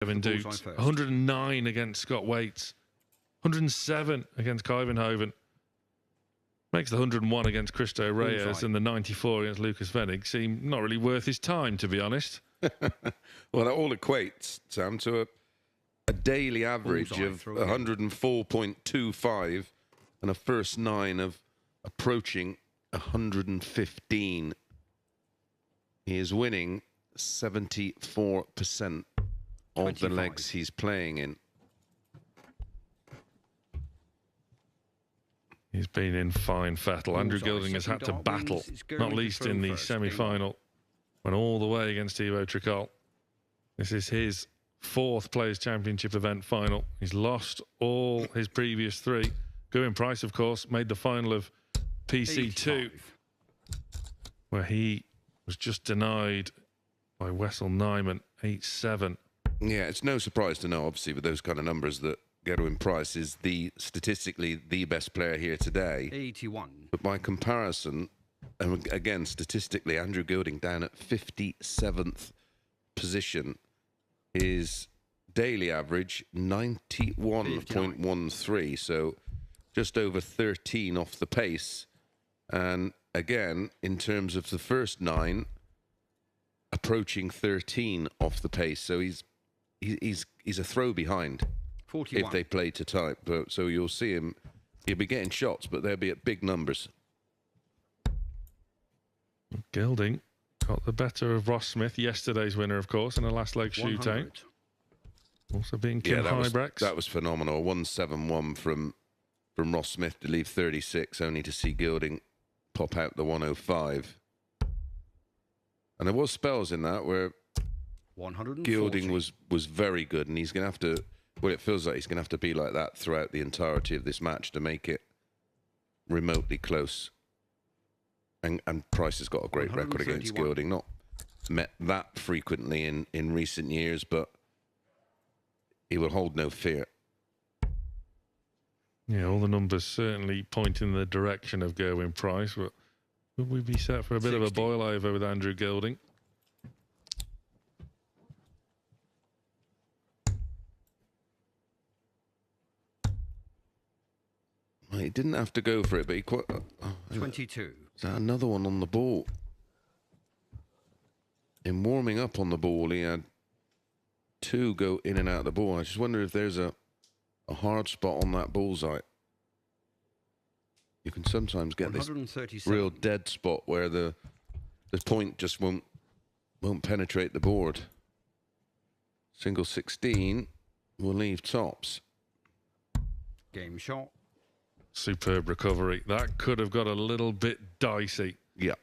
Doot, 109 against Scott Waits, 107 against Kuyvenhoven. Makes the 101 against Cristo Reyes and the 94 against Lucas Venig seem not really worth his time, to be honest. Well, that all equates, Sam, to a daily average of 104.25 and a first nine of approaching 115. He is winning 74% of the legs he's playing in. He's been in fine fettle. Andrew Gilding has had to battle, not least in the semi-final, went all the way against Ivo Tricol. This is his fourth Players' Championship event final. He's lost all his previous three. Gerwyn Price, of course, made the final of PC2, where he was just denied by Wessel Nyman, 8-7. Yeah, it's no surprise to know, obviously, with those kind of numbers, that Gerwyn Price is statistically the best player here today. 81. But by comparison, and again, statistically, Andrew Gilding down at 57th position. His daily average, 91.13, so just over 13 off the pace. And again, in terms of the first nine, approaching 13 off the pace. So he's a throw behind 41. if they play to type. So you'll see him, he'll be getting shots, but they'll be at big numbers. Gilding got the better of Ross Smith, yesterday's winner, of course, in a last leg shootout. Also being Kim Hybrex. That was phenomenal. 171 from Ross Smith to leave 36, only to see Gilding pop out the 105. And there was spells in that where Gilding was very good, and he's going to have to, well, it feels like he's going to have to be like that throughout the entirety of this match to make it remotely close. And Price has got a great record against Gilding. Not met that frequently in recent years, but he will hold no fear. Yeah, all the numbers certainly point in the direction of Gerwyn Price. But would we be set for a bit of a boil over with Andrew Gilding? Well, he didn't have to go for it, but he quite... 22. Is that another one on the ball? In warming up on the ball, he had two go in and out of the ball. I just wonder if there's a hard spot on that bullseye. You can sometimes get this real dead spot where the point just won't penetrate the board. Single 16 will leave tops. Game shot. Superb recovery. That could have got a little bit dicey. Yeah.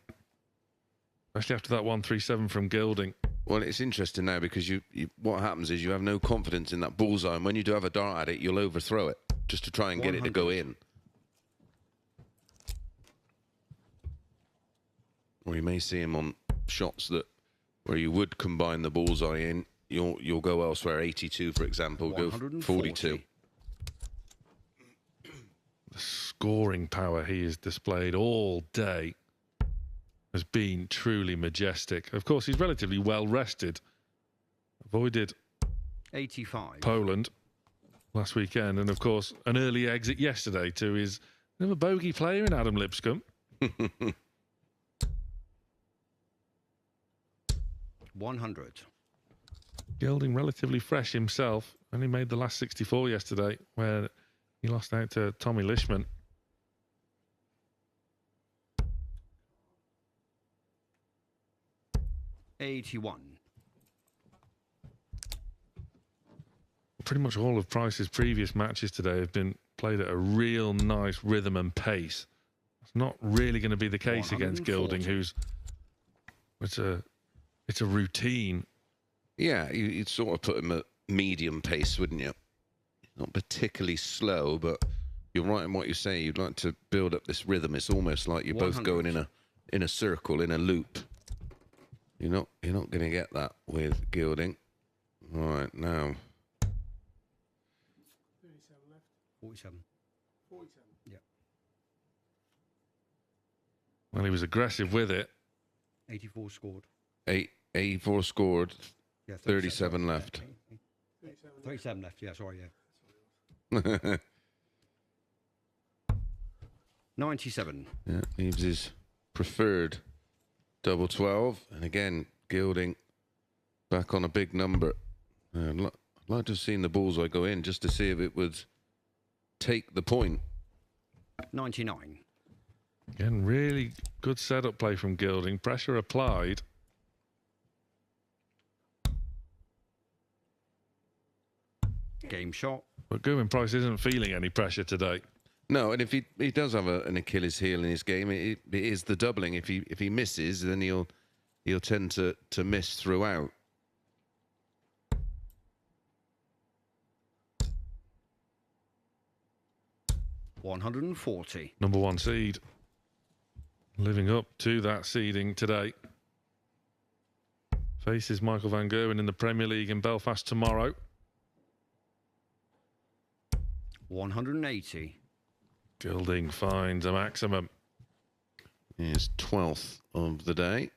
Especially after that 137 from Gilding. Well, it's interesting now because what happens is you have no confidence in that bullseye, and when you do have a dart at it, you'll overthrow it just to try and get it to go in. Or you may see him on shots where you would combine the bullseye in. You'll go elsewhere. 82, for example, go 42. The scoring power he has displayed all day has been truly majestic. Of course, he's relatively well rested. Avoided 85. Poland last weekend, and of course, an early exit yesterday to his another bogey player in Adam Lipscomb. 100. Gilding relatively fresh himself. Only made the last 64 yesterday, where he lost out to Tommy Lishman. $81. Pretty much all of Price's previous matches today have been played at a real nice rhythm and pace. It's not really going to be the case against Gilding, who's it's a routine. Yeah, you'd sort of put him at medium pace, wouldn't you? Not particularly slow, but you're right in what you say. You'd like to build up this rhythm. It's almost like you're both going in a circle, in a loop. You're not going to get that with Gilding. All right, now 37 left. 47. 47. Yeah. Well, he was aggressive with it. 84 scored. 84 scored. Yeah, 37 left. 37 left. Yeah, sorry. Yeah. 97. Yeah, leaves his preferred double 12. And again, Gilding back on a big number. I'd like to have seen the bullseye go in just to see if it would take the point. 99. Again, really good setup play from Gilding. Pressure applied. Game shot. But Gerwyn Price isn't feeling any pressure today. No, and if he does have an Achilles heel in his game, it is the doubling. If he misses, then he'll tend to miss throughout. $140. Number 1 seed. Living up to that seeding today. Faces Michael van Gerwen in the Premier League in Belfast tomorrow. 180. Gilding finds a maximum. His 12th of the day.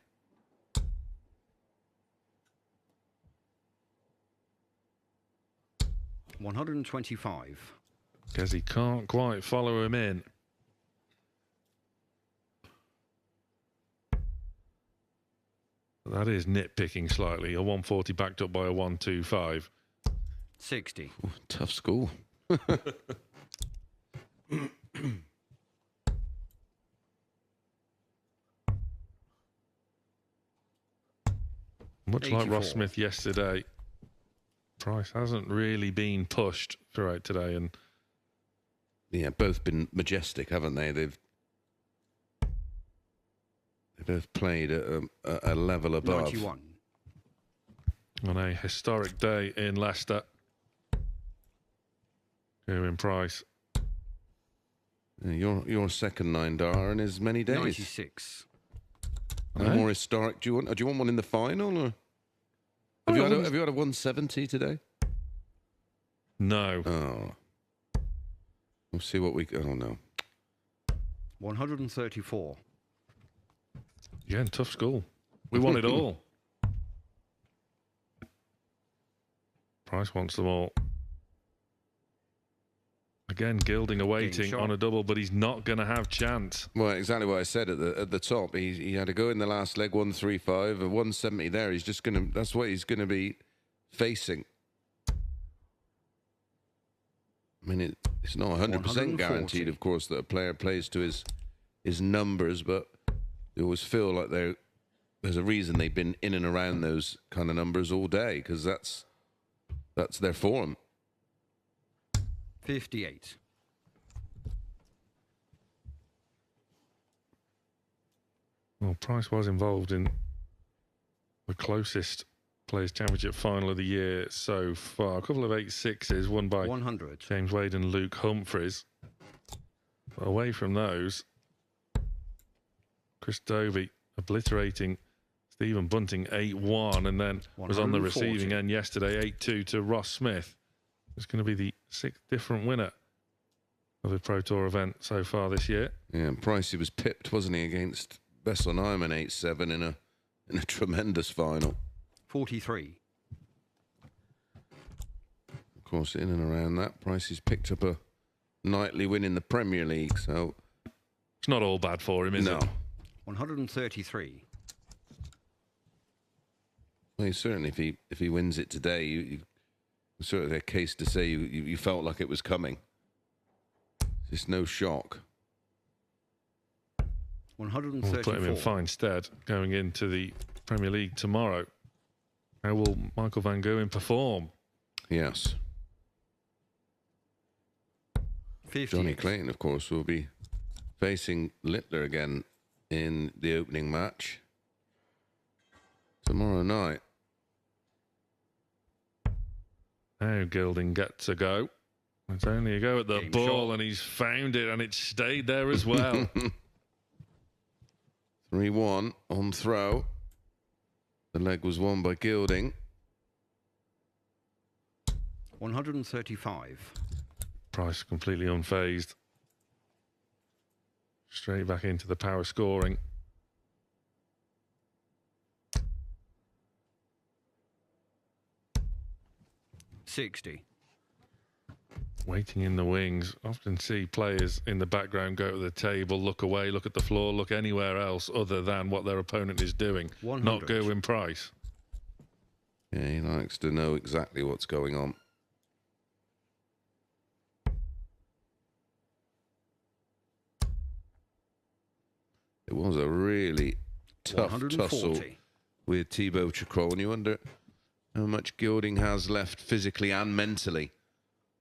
$125. Because he can't quite follow him in. That is nitpicking slightly. A 140 backed up by a 125. 60. Ooh, tough school. Much 84. like Ross Smith yesterday, Price hasn't really been pushed throughout today. And Yeah, both been majestic, haven't they? They both played at a level above. 91. on a historic day in Leicester, Gerwyn Price. Your second 9-dar in as many days. 96. No more historic. Do you want one in the final, or have you had a 170 today? No. Oh, we'll see what we. Oh no. 134. Again, tough school. We want it all. Price wants them all. Again, Gilding awaiting on a double, but he's not going to have chance. Well, exactly what I said at the top. He had to go in the last leg 135, a 170 there. He's just gonna. That's what he's going to be facing. I mean, it's not 100% guaranteed, of course, that a player plays to his numbers, but you always feel like there's a reason they've been in and around those kind of numbers all day, because that's their form. 58. Well, Price was involved in the closest Players' Championship final of the year so far. A couple of 8-6s won by 100. James Wade and Luke Humphreys. But away from those, Chris Dovey obliterating Stephen Bunting 8-1, and then was on the receiving end yesterday 8-2 to Ross Smith. It's going to be the 6th different winner of a Pro Tour event so far this year. Yeah, and Pricey was pipped, wasn't he, against Bessel Nyman 8-7 in a tremendous final. 43. Of course, in and around that, Pricey's picked up a nightly win in the Premier League, so it's not all bad for him, is it? 133. Well, certainly, if he wins it today, you sort of a case to say you felt like it was coming. It's no shock. 134. We'll put him in fine stead going into the Premier League tomorrow. How will Michael van Gerwen perform? Yes. 50. Johnny Clayton, of course, will be facing Littler again in the opening match tomorrow night. Now Gilding gets a go. It's only a go at the ball, shot. and he's found it, and it's stayed there as well. 3-1 on throw. The leg was won by Gilding. 135. Price completely unfazed. Straight back into the power scoring. 60. Waiting in the wings. Often see players in the background go to the table, look away, look at the floor, look anywhere else other than what their opponent is doing. 100. Not Gerwyn Price. Yeah, he likes to know exactly what's going on. It was a really tough tussle with Thibaut Tricol, and you wonder how much Gilding has left physically and mentally.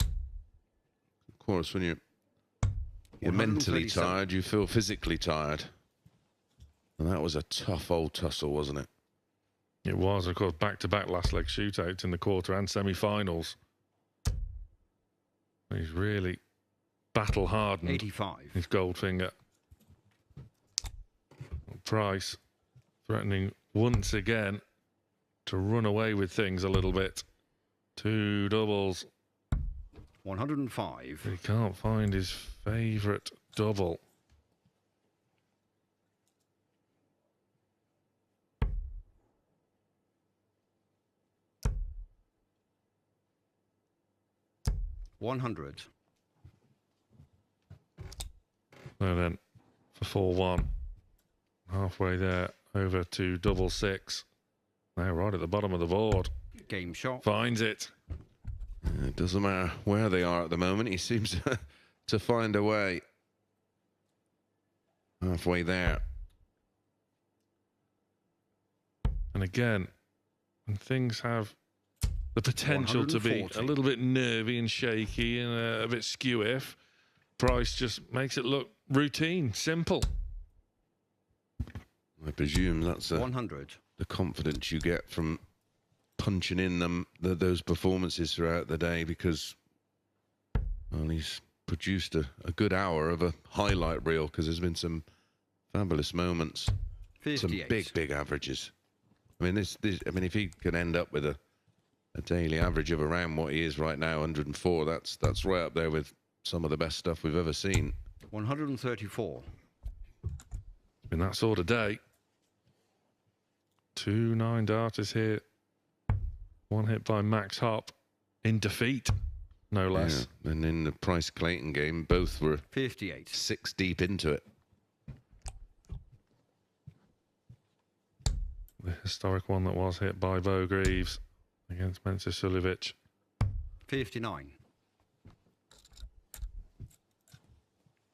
Of course, when you're mentally tired, you feel physically tired. And that was a tough old tussle, wasn't it? It was, of course, back-to-back last leg shootouts in the quarter and semi-finals. He's really battle-hardened. 85. His Goldfinger. Price threatening once again to run away with things a little bit. 2 doubles. 105. He can't find his favourite double. $100. So then for 4-1. Halfway there, over to double 6. Now right at the bottom of the board. Game shot. Finds it. It doesn't matter where they are at the moment. He seems to find a way. Halfway there. And again, when things have the potential to be a little bit nervy and shaky and a bit skew-if, Price just makes it look routine, simple. I presume that's 100. The confidence you get from punching in those performances throughout the day, because, well, he's produced a good hour of a highlight reel, because there's been some fabulous moments, 58. some big averages. I mean, I mean, if he can end up with a daily average of around what he is right now, 104, that's right up there with some of the best stuff we've ever seen. 134. It's been that sort of day. 2 9-darters here. One hit by Max Hopp in defeat, no less. Yeah. And in the Price Clayton game, both were 58. 6 deep into it. The historic one that was hit by Bo Greaves against Mensa Sulivic. 59.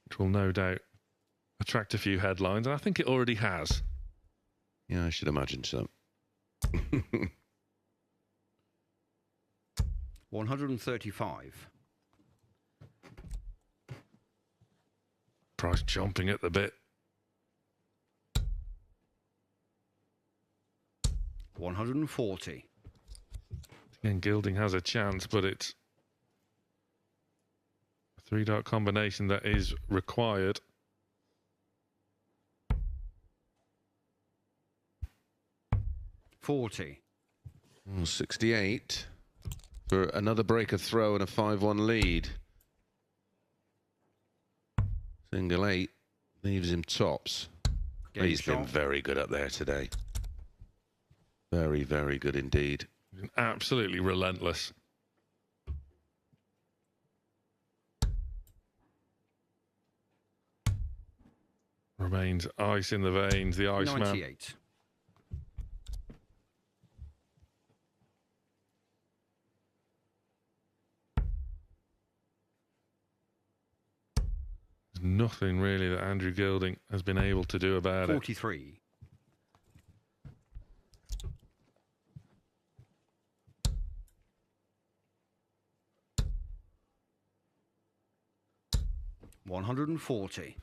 Which will no doubt attract a few headlines, and I think it already has. Yeah, I should imagine so. 135. Price jumping at the bit. 140. Again, Gilding has a chance, but it's a 3-dart combination that is required. $40. 68 for another breaker throw and a 5-1 lead. Single 8 leaves him tops. He's been very good up there today. Very, very good indeed. Absolutely relentless. Remains ice in the veins, the Iceman. 98. There's nothing really that Andrew Gilding has been able to do about 43. $140.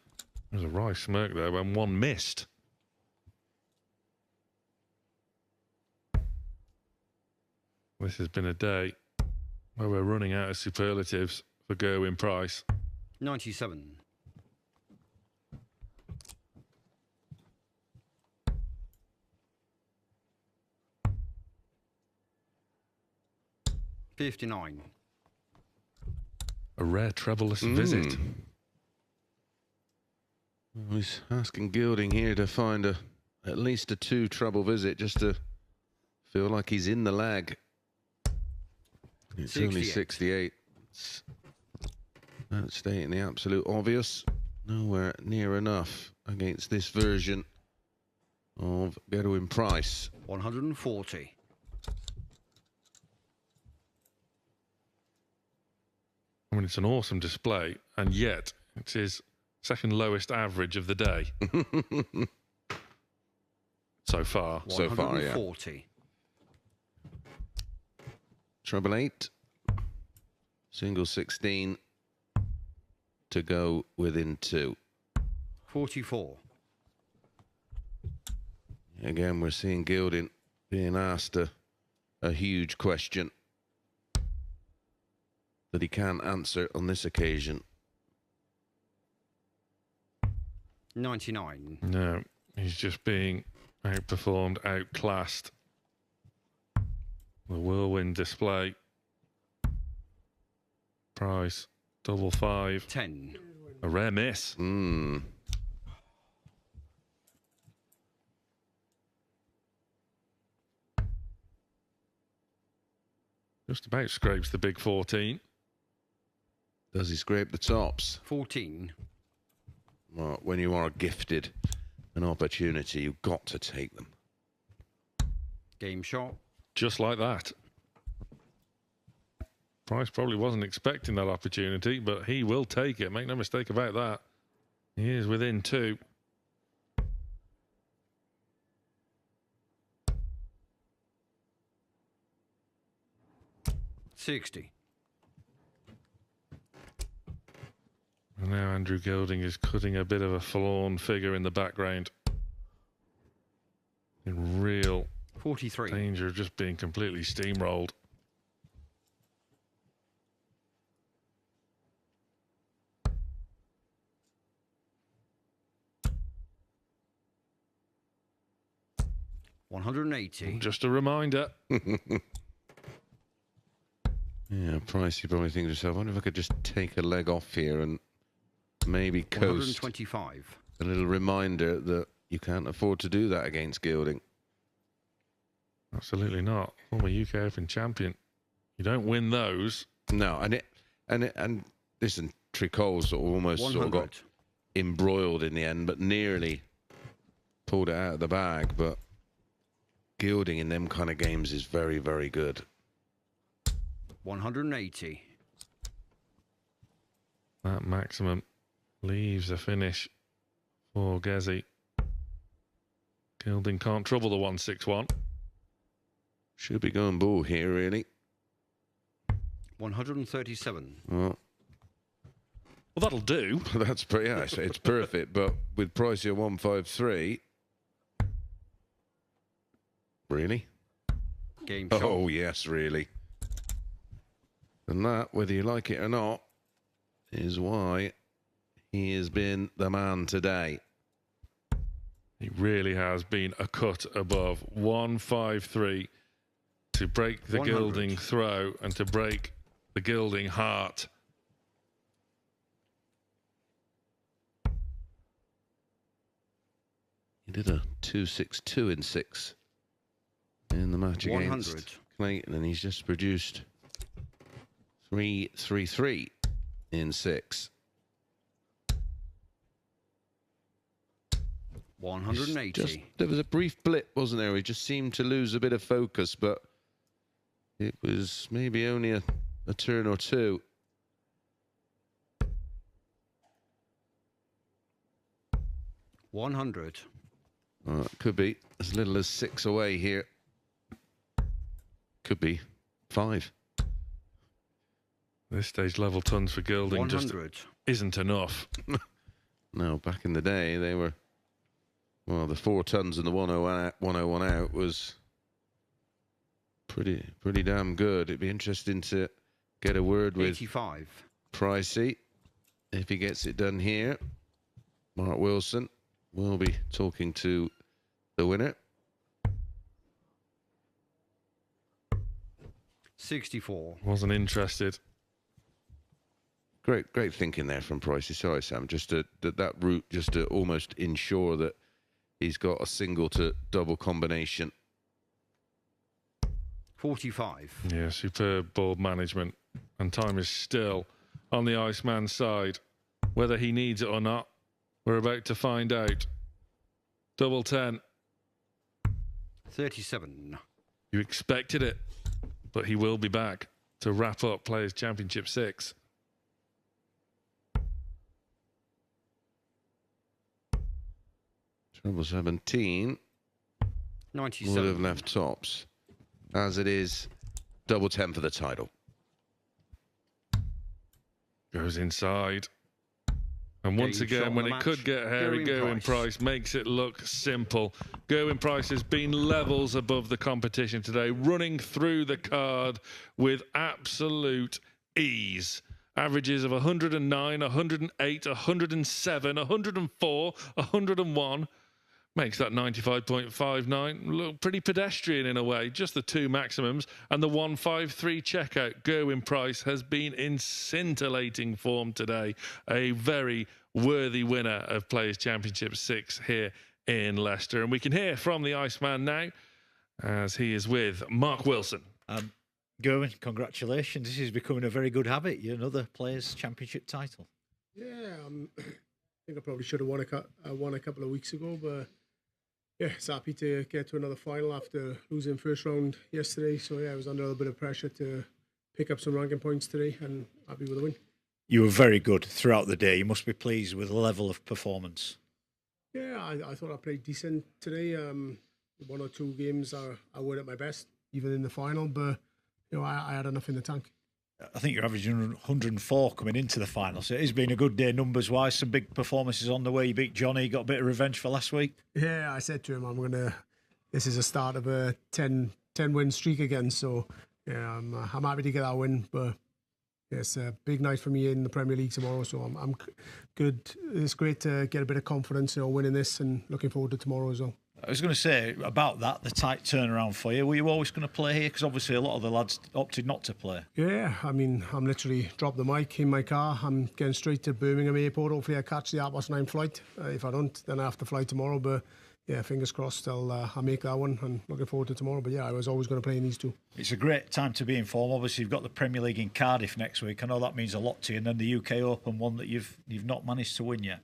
There's a wry smirk there when one missed. This has been a day where we're running out of superlatives for Gerwyn Price. 97. $59. A rare trebleless visit. Well, he's asking Gilding here to find at least a 2 treble visit just to feel like he's in the lag. It's only 68. That's stating the absolute obvious. Nowhere near enough against this version of Gerwyn Price. 140. I mean, it's an awesome display, and yet it's his second lowest average of the day. So far. So far, yeah. 140. Treble 8. Single 16 to go within 2. 44. Again, we're seeing Gilding being asked a huge question that he can't answer on this occasion. 99. No, he's just being outperformed, outclassed. The whirlwind display. Price, double 5. 10. A rare miss. Just about scrapes the big 14. Does he scrape the tops? 14. Well, when you are gifted an opportunity, you've got to take them. Game shot. Just like that. Price probably wasn't expecting that opportunity, but he will take it. Make no mistake about that. He is within 2. $60. And now Andrew Gilding is cutting a bit of a forlorn figure in the background. In real 43. danger of just being completely steamrolled. $180. Just a reminder. Yeah, Price, you probably think to yourself, I wonder if I could just take a leg off here and maybe coast. 125. A little reminder that you can't afford to do that against Gilding. Absolutely not. Former UK Open champion. You don't win those. No, and listen, Tricol sort of almost 100. sort of got embroiled in the end, but nearly pulled it out of the bag. But Gilding in them kind of games is very, very good. 180. That maximum leaves a finish for Gezi. Gilding can't trouble the 161. Should be going bull here, really. 137. Well, that'll do. that's pretty. Yeah, it's perfect. But with Price at 153, really? Game shot. Oh yes, really. And that, whether you like it or not, is why he has been the man today. He really has been a cut above 153 to break the 100. Gilding throw and to break the Gilding heart. He did a 262 in 6 in the match 100. against Clayton, and he's just produced 333 in 6. 180. There was a brief blip, wasn't there? He just seemed to lose a bit of focus, but it was maybe only a turn or two. $100. It could be as little as 6 away here. Could be 5. This stage level tons for Gilding 100. just isn't enough. No, back in the day, they were... Well, the 4 tons and the 101 out was pretty damn good. It'd be interesting to get a word with 85. Pricey if he gets it done here. Mark Wilson will be talking to the winner. 64. Wasn't interested. Great thinking there from Pricey. Sorry, Sam. Just that route, just to almost ensure that he's got a single to double combination. 45. Yeah, superb ball management. And time is still on the Iceman's side. Whether he needs it or not, we're about to find out. Double 10. 37. You expected it, but he will be back to wrap up Players' Championship 6. Treble 17 97. would have left tops, as it is double 10 for the title. Goes inside. And once Game shot again, on when the it match, could get hairy, Gerwyn Gerwyn Price makes it look simple. Gerwyn Price has been levels above the competition today, running through the card with absolute ease. Averages of 109, 108, 107, 104, 101. Makes that 95.59 look pretty pedestrian in a way. Just the two maximums and the 153 checkout. Gerwyn Price has been in scintillating form today. A very worthy winner of Players' Championship 6 here in Leicester. And we can hear from the Iceman now as he is with Mark Wilson. Gerwyn, congratulations. This is becoming a very good habit. You're another Players' Championship title. Yeah, I think I probably should have won a couple of weeks ago, but yeah, it's happy to get to another final after losing first round yesterday. So yeah, I was under a little bit of pressure to pick up some ranking points today, and happy with the win. You were very good throughout the day. You must be pleased with the level of performance. Yeah, I thought I played decent today. One or two games I weren't at my best, even in the final, but you know, I had enough in the tank. I think you're averaging 104 coming into the final, so it has been a good day numbers-wise. Some big performances on the way. You beat Johnny, got a bit of revenge for last week. Yeah, I said to him, this is a start of a 10-win streak again, so yeah, I'm happy to get that win, but yeah, it's a big night for me in the Premier League tomorrow, so I'm good. It's great to get a bit of confidence, you know, winning this, and looking forward to tomorrow as well. I was going to say about that, the tight turnaround for you. Were you always going to play here? Because obviously a lot of the lads opted not to play. Yeah, I mean, I'm literally dropped the mic in my car. I'm getting straight to Birmingham Airport. Hopefully I catch the 9:30 flight. If I don't, then I have to fly tomorrow. But yeah, fingers crossed I'll make that one, and looking forward to tomorrow. But yeah, I was always going to play in these two. It's a great time to be in form. Obviously you've got the Premier League in Cardiff next week. I know that means a lot to you. And then the UK Open, one that you've not managed to win yet.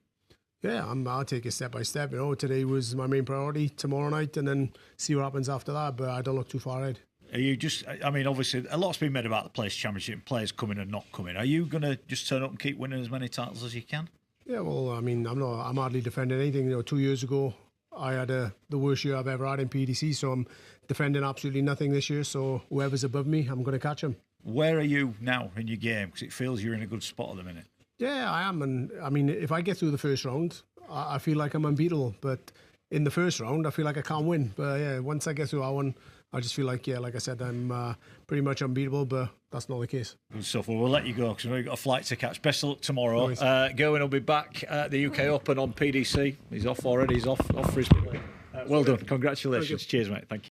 Yeah, I'll take it step by step. You know, today was my main priority. Tomorrow night, and then see what happens after that. But I don't look too far ahead. Are you just? I mean, obviously, a lot's been made about the Players' Championship and players coming and not coming. Are you going to just turn up and keep winning as many titles as you can? Yeah, well, I mean, I'm hardly defending anything. You know, 2 years ago, I had the worst year I've ever had in PDC, so I'm defending absolutely nothing this year. So whoever's above me, I'm going to catch him. Where are you now in your game? Because it feels you're in a good spot at the minute. Yeah, I am, and I mean, if I get through the first round, I feel like I'm unbeatable. But in the first round, I feel like I can't win. But yeah, once I get through that one, I just feel like, yeah, like I said, I'm pretty much unbeatable, but that's not the case. Good stuff. Well, we'll let you go because we've got a flight to catch. Best of luck tomorrow. Gerwyn will be back at the UK Open on PDC. He's off already. He's off for his play. Well done. Congratulations. Cheers, mate. Thank you.